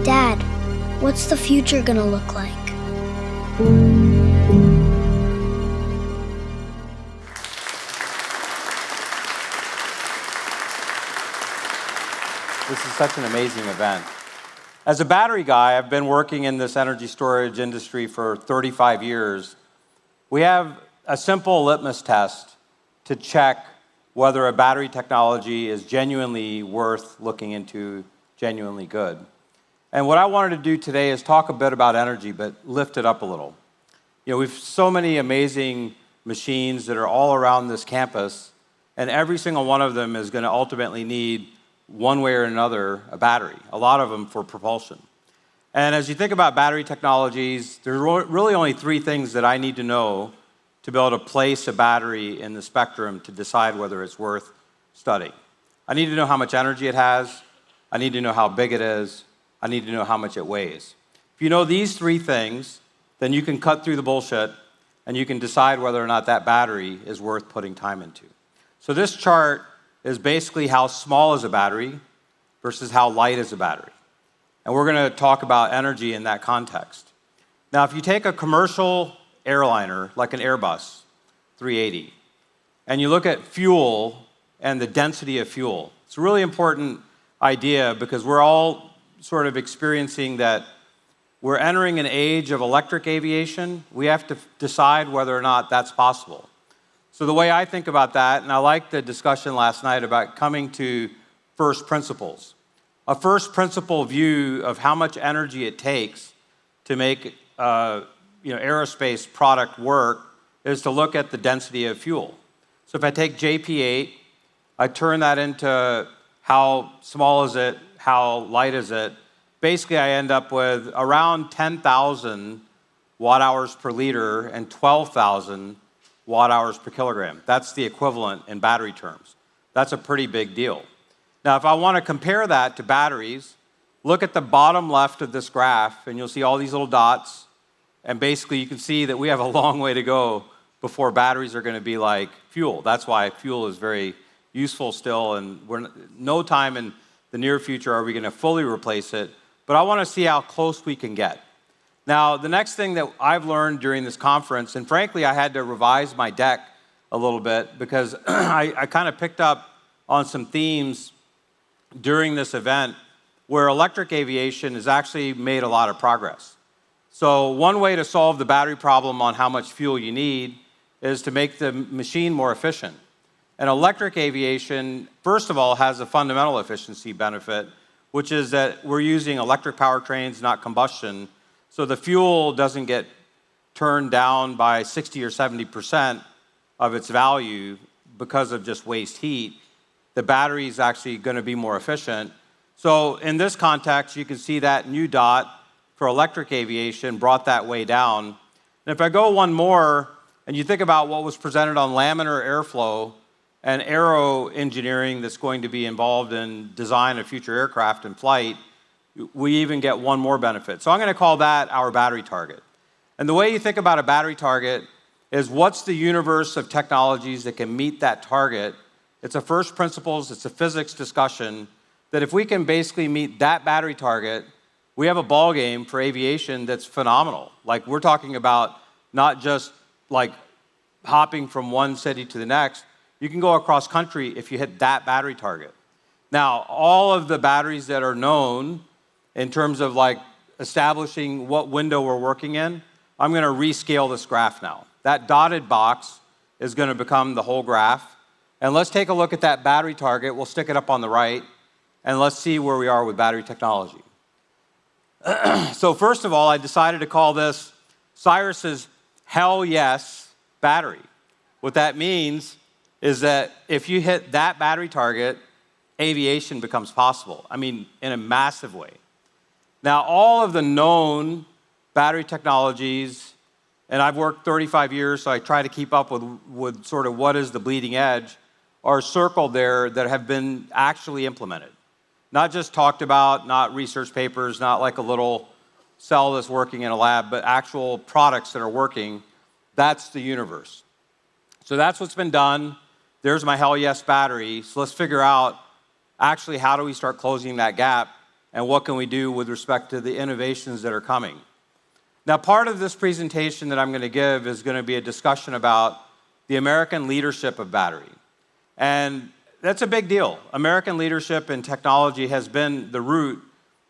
Dad, what's the future gonna look like? This is such an amazing event. As a battery guy, I've been working in this energy storage industry for 35 years. We have a simple litmus test to check whether a battery technology is genuinely worth looking into, genuinely good. And what I wanted to do today is talk a bit about energy, but lift it up a little. You know, we've so many amazing machines that are all around this campus, and every single one of them is going to ultimately need, one way or another, a battery, a lot of them for propulsion. And as you think about battery technologies, there are really only three things that I need to know to be able to place a battery in the spectrum to decide whether it's worth studying. I need to know how much energy it has, I need to know how big it is, I need to know how much it weighs. If you know these three things, then you can cut through the bullshit and you can decide whether or not that battery is worth putting time into. So this chart is basically how small is a battery versus how light is a battery. And we're going to talk about energy in that context. Now, if you take a commercial airliner, like an Airbus 380, and you look at fuel and the density of fuel, it's a really important idea because we're all sort of experiencing that we're entering an age of electric aviation. We have to decide whether or not that's possible. So the way I think about that, and I like the discussion last night about coming to first principles. A first principle view of how much energy it takes to make aerospace product work is to look at the density of fuel. So if I take JP8, I turn that into how small is it, how light is it. Basically, I end up with around 10,000 watt hours per liter and 12,000 watt hours per kilogram. That's the equivalent in battery terms. That's a pretty big deal. Now, if I want to compare that to batteries, look at the bottom left of this graph, and you'll see all these little dots. And basically, you can see that we have a long way to go before batteries are going to be like fuel. That's why fuel is very useful still, and no time in the near future are we going to fully replace it. But I want to see how close we can get. Now, the next thing that I've learned during this conference, and frankly, I had to revise my deck a little bit because I kind of picked up on some themes during this event where electric aviation has actually made a lot of progress. So one way to solve the battery problem on how much fuel you need is to make the machine more efficient. And electric aviation, first of all, has a fundamental efficiency benefit, which is that we're using electric powertrains, not combustion. So the fuel doesn't get turned down by 60 or 70% of its value because of just waste heat. The battery is actually going to be more efficient. So in this context, you can see that new dot for electric aviation brought that way down. And if I go one more, and you think about what was presented on laminar airflow and aero engineering that's going to be involved in design of future aircraft and flight, we even get one more benefit. So I'm going to call that our battery target. And the way you think about a battery target is what's the universe of technologies that can meet that target. It's a first principles, it's a physics discussion, that if we can basically meet that battery target, we have a ball game for aviation that's phenomenal. Like, we're talking about not just like hopping from one city to the next. You can go across country if you hit that battery target. Now, all of the batteries that are known in terms of like establishing what window we're working in, I'm going to rescale this graph now. That dotted box is going to become the whole graph. And let's take a look at that battery target. We'll stick it up on the right, and let's see where we are with battery technology. So first of all, I decided to call this Cyrus's Hell Yes battery. What that means is that if you hit that battery target, aviation becomes possible. I mean, in a massive way. Now, all of the known battery technologies, and I've worked 35 years, so I try to keep up with sort of what is the bleeding edge, are circled there that have been actually implemented. Not just talked about, not research papers, not like a little cell that's working in a lab, but actual products that are working. That's the universe. So that's what's been done. There's my Hell Yes battery. So let's figure out actually how do we start closing that gap and what can we do with respect to the innovations that are coming. Now, part of this presentation that I'm going to give is going to be a discussion about the American leadership of battery. And that's a big deal. American leadership in technology has been the root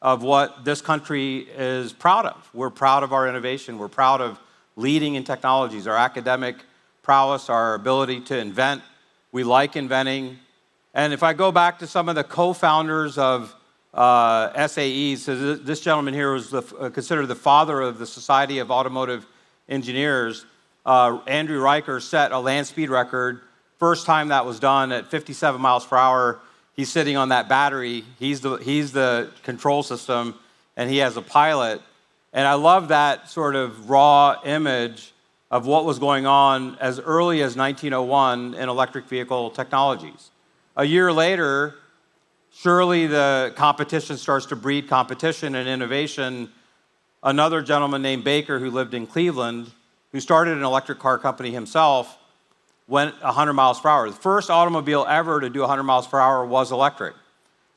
of what this country is proud of. We're proud of our innovation. We're proud of leading in technologies, our academic prowess, our ability to invent. We like inventing. And if I go back to some of the co-founders of SAE, so this gentleman here was considered the father of the Society of Automotive Engineers. Andrew Riker set a land speed record. First time that was done at 57 miles per hour. He's sitting on that battery. He's the control system, and he has a pilot. And I love that sort of raw image of what was going on as early as 1901 in electric vehicle technologies. A year later, surely the competition starts to breed competition and innovation. Another gentleman named Baker, who lived in Cleveland, who started an electric car company himself, went 100 miles per hour. The first automobile ever to do 100 miles per hour was electric.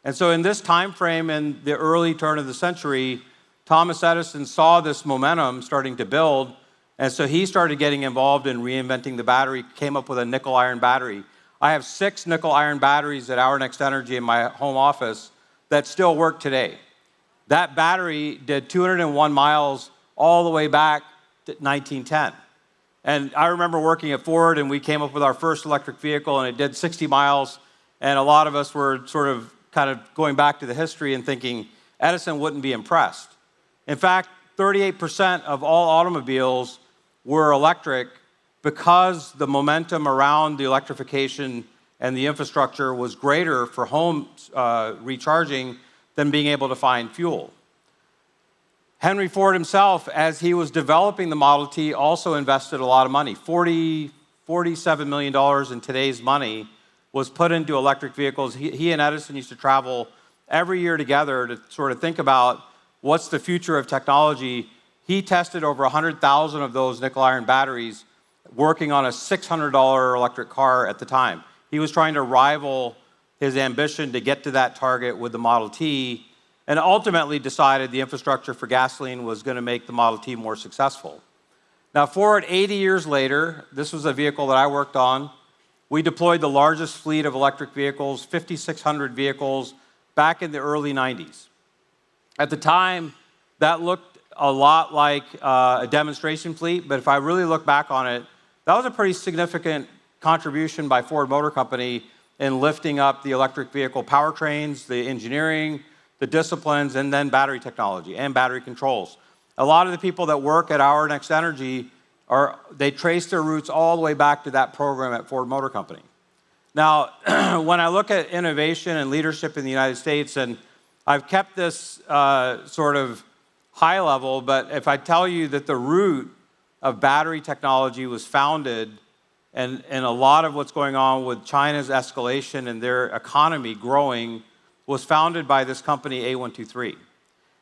And so in this time frame, in the early turn of the century, Thomas Edison saw this momentum starting to build, and so he started getting involved in reinventing the battery, came up with a nickel-iron battery. I have 6 nickel-iron batteries at Our Next Energy in my home office that still work today. That battery did 201 miles all the way back to 1910. And I remember working at Ford, and we came up with our first electric vehicle, and it did 60 miles, and a lot of us were sort of kind of going back to the history and thinking Edison wouldn't be impressed. In fact, 38% of all automobiles were electric because the momentum around the electrification and the infrastructure was greater for home recharging than being able to find fuel. Henry Ford himself, as he was developing the Model T, also invested a lot of money. $47 million in today's money was put into electric vehicles. He and Edison used to travel every year together to sort of think about what's the future of technology. He tested over 100,000 of those nickel-iron batteries working on a $600 electric car at the time. He was trying to rival his ambition to get to that target with the Model T, and ultimately decided the infrastructure for gasoline was going to make the Model T more successful. Now, forward 80 years later, this was a vehicle that I worked on. We deployed the largest fleet of electric vehicles, 5,600 vehicles, back in the early 90s. At the time, that looked a lot like a demonstration fleet, but if I really look back on it, that was a pretty significant contribution by Ford Motor Company in lifting up the electric vehicle powertrains, the engineering, the disciplines, and then battery technology and battery controls. A lot of the people that work at Our Next Energy, they trace their roots all the way back to that program at Ford Motor Company. Now, when I look at innovation and leadership in the United States, and I've kept this sort of high level, but if I tell you that the root of battery technology was founded, and a lot of what's going on with China's escalation and their economy growing was founded by this company, A123.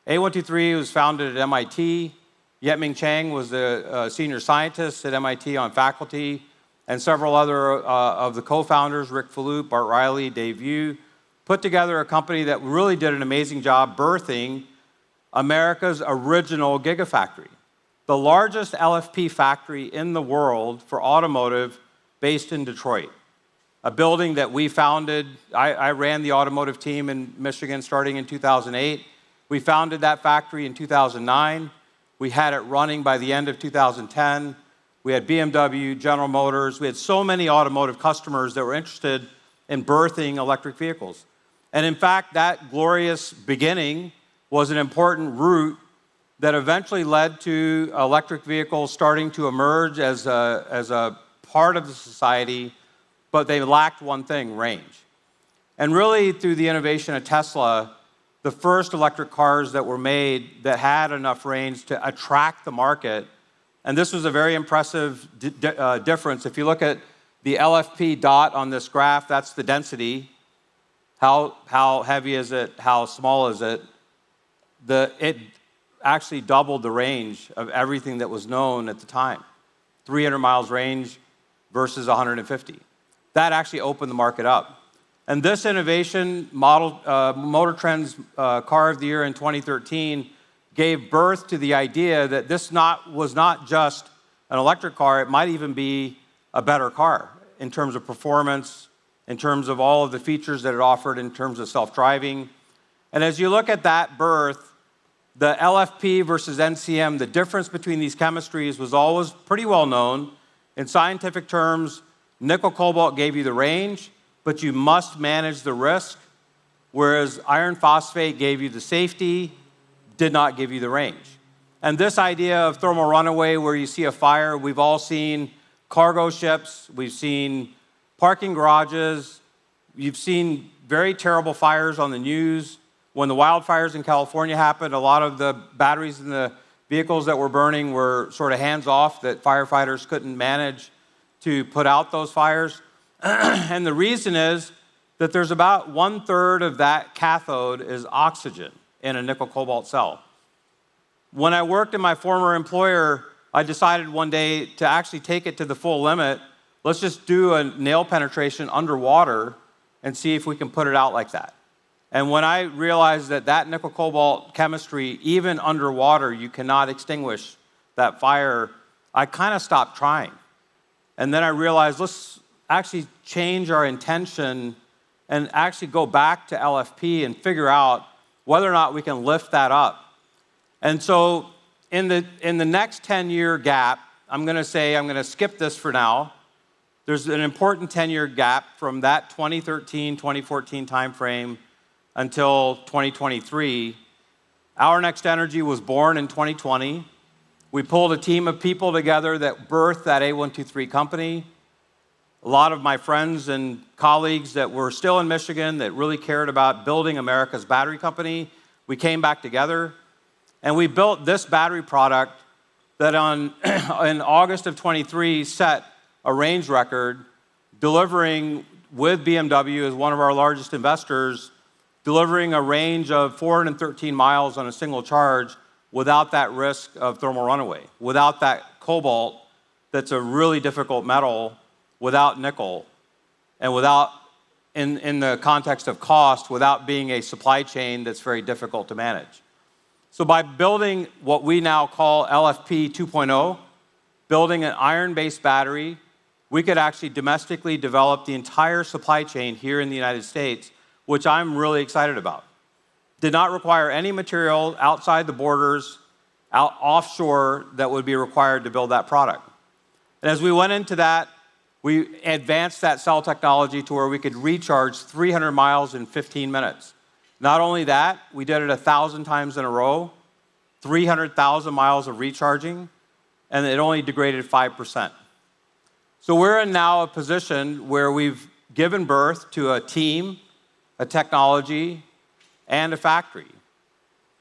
A123 was founded at MIT. Yetming Chang was the senior scientist at MIT on faculty, and several other of the co-founders, Rick Falup, Bart Riley, Dave Yu, put together a company that really did an amazing job birthing America's original gigafactory, the largest LFP factory in the world for automotive based in Detroit, a building that we founded. I ran the automotive team in Michigan starting in 2008. We founded that factory in 2009. We had it running by the end of 2010. We had BMW, General Motors. We had so many automotive customers that were interested in birthing electric vehicles. And in fact, that glorious beginning was an important route that eventually led to electric vehicles starting to emerge as a part of the society, but they lacked one thing: range. And really, through the innovation of Tesla, the first electric cars that were made that had enough range to attract the market, and this was a very impressive difference. If you look at the LFP dot on this graph, that's the density. How heavy is it? How small is it? It actually doubled the range of everything that was known at the time. 300 miles range versus 150. That actually opened the market up. And this innovation, Motor Trend's Car of the Year in 2013, gave birth to the idea that this was not just an electric car, it might even be a better car in terms of performance, in terms of all of the features that it offered, in terms of self-driving. And as you look at that birth, the LFP versus NCM, the difference between these chemistries was always pretty well known. In scientific terms, nickel cobalt gave you the range, but you must manage the risk, whereas iron phosphate gave you the safety, did not give you the range. And this idea of thermal runaway, where you see a fire, we've all seen cargo ships, we've seen parking garages, you've seen very terrible fires on the news. When the wildfires in California happened, a lot of the batteries in the vehicles that were burning were sort of hands-off, that firefighters couldn't manage to put out those fires. And the reason is that there's about 1/3 of that cathode is oxygen in a nickel cobalt cell. When I worked in my former employer, I decided one day to actually take it to the full limit. Let's just do a nail penetration underwater and see if we can put it out like that. And when I realized that that nickel cobalt chemistry, even underwater, you cannot extinguish that fire, I kind of stopped trying. And then I realized, let's actually change our intention and actually go back to LFP and figure out whether or not we can lift that up. And so in the next 10-year gap, I'm going to skip this for now. There's an important 10-year gap from that 2013, 2014 timeframe until 2023. Our Next Energy was born in 2020. We pulled a team of people together that birthed that A123 company. A lot of my friends and colleagues that were still in Michigan that really cared about building America's battery company, we came back together and we built this battery product that in August of 23 set a range record, delivering with BMW as one of our largest investors, delivering a range of 413 miles on a single charge without that risk of thermal runaway, without that cobalt that's a really difficult metal, without nickel, and without, in the context of cost, without being a supply chain that's very difficult to manage. So by building what we now call LFP 2.0, building an iron-based battery, we could actually domestically develop the entire supply chain here in the United States, which I'm really excited about. Did not require any material outside the borders, offshore, that would be required to build that product. And as we went into that, we advanced that cell technology to where we could recharge 300 miles in 15 minutes. Not only that, we did it 1,000 times in a row, 300,000 miles of recharging, and it only degraded 5%. So we're in now a position where we've given birth to a team, a technology, and a factory.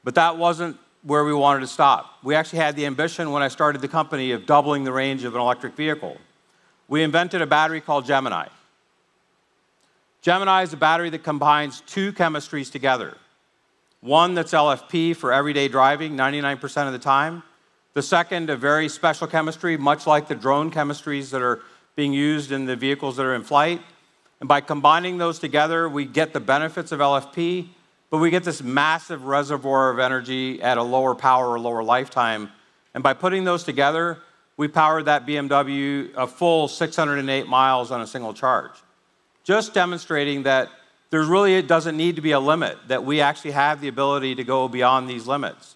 But that wasn't where we wanted to stop. We actually had the ambition when I started the company of doubling the range of an electric vehicle. We invented a battery called Gemini. Gemini is a battery that combines two chemistries together. One that's LFP for everyday driving, 99% of the time. The second, a very special chemistry, much like the drone chemistries that are being used in the vehicles that are in flight. And by combining those together, we get the benefits of LFP, but we get this massive reservoir of energy at a lower power or lower lifetime. And by putting those together, we powered that BMW a full 608 miles on a single charge. Just demonstrating that it doesn't need to be a limit, that we actually have the ability to go beyond these limits.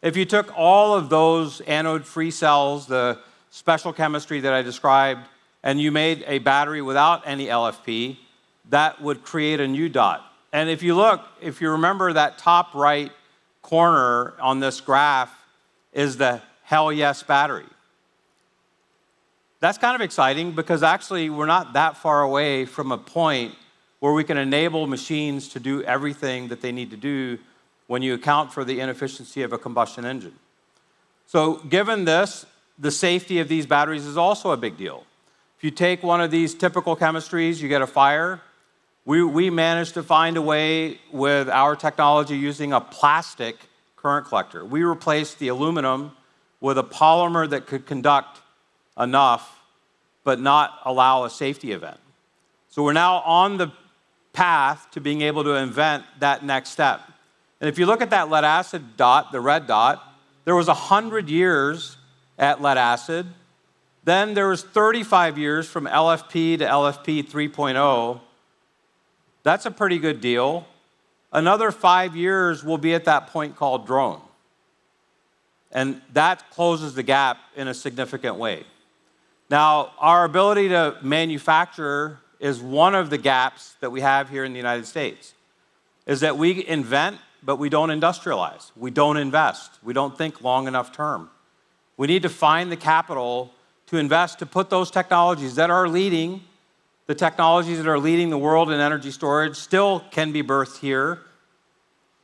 If you took all of those anode-free cells, the special chemistry that I described, and you made a battery without any LFP, that would create a new dot. And if you remember that top right corner on this graph is the Hell Yes battery. That's kind of exciting because actually we're not that far away from a point where we can enable machines to do everything that they need to do when you account for the inefficiency of a combustion engine. So given this, the safety of these batteries is also a big deal. If you take one of these typical chemistries, you get a fire. We managed to find a way with our technology using a plastic current collector. We replaced the aluminum with a polymer that could conduct enough but not allow a safety event. So we're now on the path to being able to invent that next step. And if you look at that lead acid dot, the red dot, there was 100 years at lead acid. Then there was 35 years from LFP to LFP 3.0. That's a pretty good deal. Another 5 years will be at that point called drone. And that closes the gap in a significant way. Now, our ability to manufacture is one of the gaps that we have here in the United States, is that we invent, but we don't industrialize. We don't invest. We don't think long enough term. We need to find the capital to invest, to put those technologies that are leading, the technologies that are leading the world in energy storage still can be birthed here,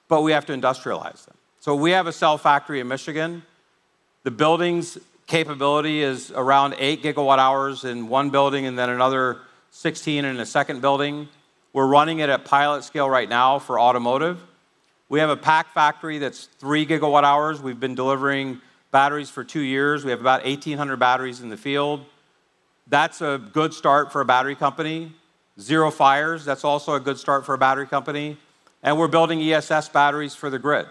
but we have to industrialize them. So we have a cell factory in Michigan. The building's capability is around 8 gigawatt hours in one building and then another 16 in a second building. We're running it at pilot scale right now for automotive. We have a pack factory that's 3 gigawatt hours. We've been delivering batteries for 2 years. We have about 1,800 batteries in the field. That's a good start for a battery company. Zero fires, that's also a good start for a battery company. And we're building ESS batteries for the grid.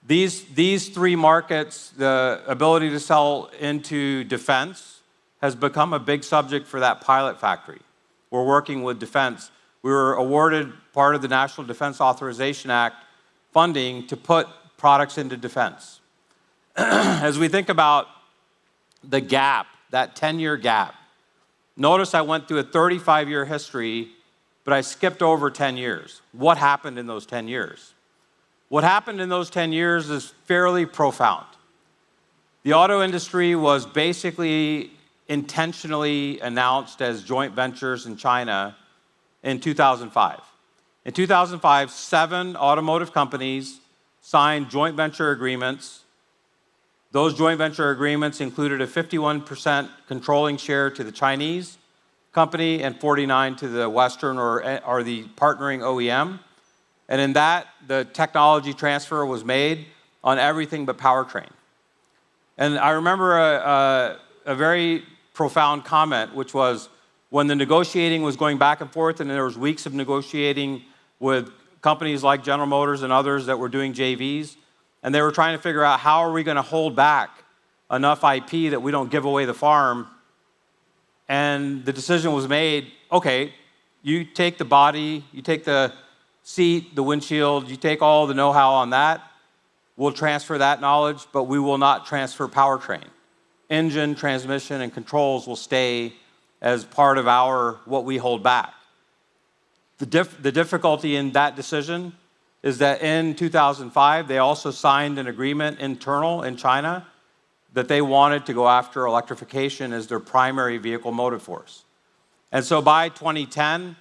These three markets, the ability to sell into defense has become a big subject for that pilot factory. We're working with defense. We were awarded part of the National Defense Authorization Act funding to put products into defense. As we think about the gap, that 10-year gap, notice I went through a 35-year history, but I skipped over 10 years. What happened in those 10 years? What happened in those 10 years is fairly profound. The auto industry was basically intentionally announced as joint ventures in China in 2005. In 2005, 7 automotive companies signed joint venture agreements. Those joint venture agreements included a 51% controlling share to the Chinese company and 49% to the Western or the partnering OEM. And in that, the technology transfer was made on everything but powertrain. And I remember a very profound comment, which was when the negotiating was going back and forth, and there was weeks of negotiating with companies like General Motors and others that were doing JVs, and they were trying to figure out how are we going to hold back enough IP that we don't give away the farm. And the decision was made, okay, you take the body, you take the seat, the windshield, you take all the know-how on that, we'll transfer that knowledge, but we will not transfer powertrain. Engine, transmission, and controls will stay as part of what we hold back. The difficulty in that decision is that in 2005, they also signed an agreement internal in China that they wanted to go after electrification as their primary vehicle motive force. And so by 2010,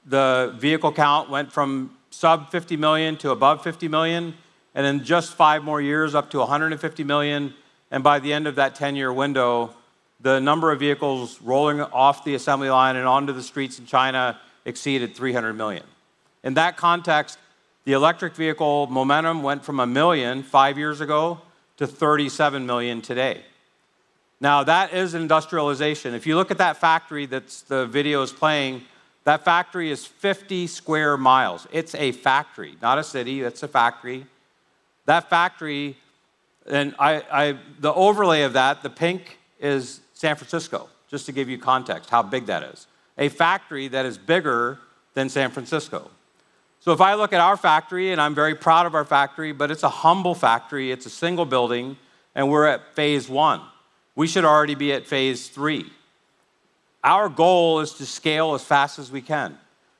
the vehicle count went from sub 50 million to above 50 million, and in just 5 more years up to 150 million. And by the end of that 10-year window, the number of vehicles rolling off the assembly line and onto the streets in China exceeded 300 million. In that context, the electric vehicle momentum went from 1 million 5 years ago to 37 million today. Now, that is industrialization. If you look at that factory that's the video is playing, that factory is 50 square miles. It's a factory, not a city, it's a factory. That factory, and the overlay of that, the pink is San Francisco, just to give you context, how big that is. A factory that is bigger than San Francisco. So if I look at our factory, and I'm very proud of our factory, but it's a humble factory, it's a single building, and we're at phase 1. We should already be at phase 3. Our goal is to scale as fast as we can,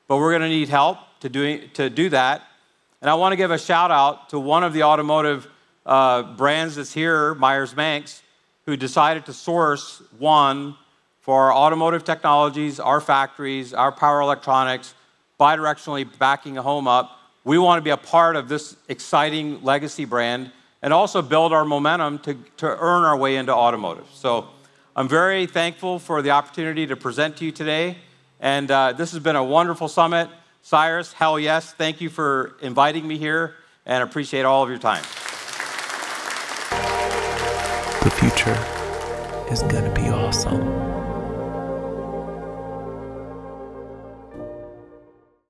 but we're going to need help to do that. And I want to give a shout out to one of the automotive brands that's here, Myers-Manx, who decided to source one for our automotive technologies, our factories, our power electronics, bidirectionally backing a home up. We want to be a part of this exciting legacy brand and also build our momentum to earn our way into automotive. So I'm very thankful for the opportunity to present to you today. And this has been a wonderful summit. Cyrus, hell yes, thank you for inviting me here and appreciate all of your time. The future is gonna be awesome.